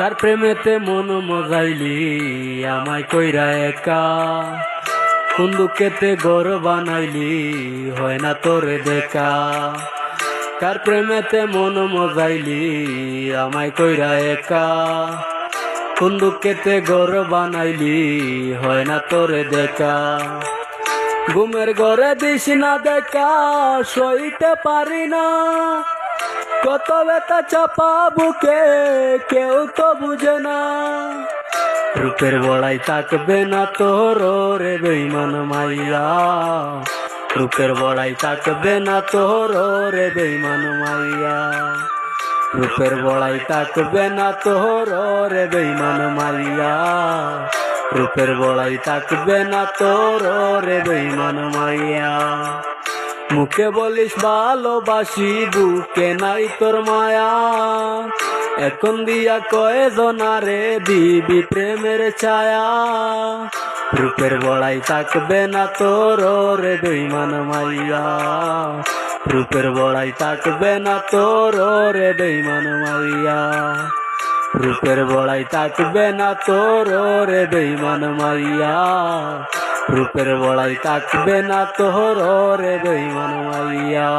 কার প্রেমেতে মন মজাইলি আমায় কইরা একা, কোন দুঃখেতে ঘর বানাইলি হয় না তোরে দেখা। কার প্রেমেতে মন মজাইলি আমায় কইরা একা, কোন দুঃখেতে ঘর বানাইলি হয় না তোরে দেখা। ঘুমের ঘরে দিস না দেখা, সইতে পারি না, কত ব্যথা চাপা বুকে কেউ তো বুঝে না। রূপের বড়াই থাকবে না তোর রে বেঈমান মাইয়া, রূপের বড়াই থাকবে না তোর রে বেঈমান মাইয়া, রূপের বড়াই থাকবে না তোর রে বেঈমান মাইয়া, রূপের বড়াই থাকবে না তোর রে বেঈমান মাইয়া। মুখে বলিস ভালোবাসি, বুকে নাই তোর মায়া, এখন দিয়া কয়জনারে দিবি প্রেমের ছায়া। রূপের বড়াই থাকবে না তোর রে বেঈমান মাইয়া, রূপের বড়াই থাকবে না তোর রে বেঈমান মাইয়া, রূপের বড়াই থাকবে না তোর রে বেঈমান মাইয়া, রূপের বড়াই থাকবে না তোর রে বেঈমান মাইয়া।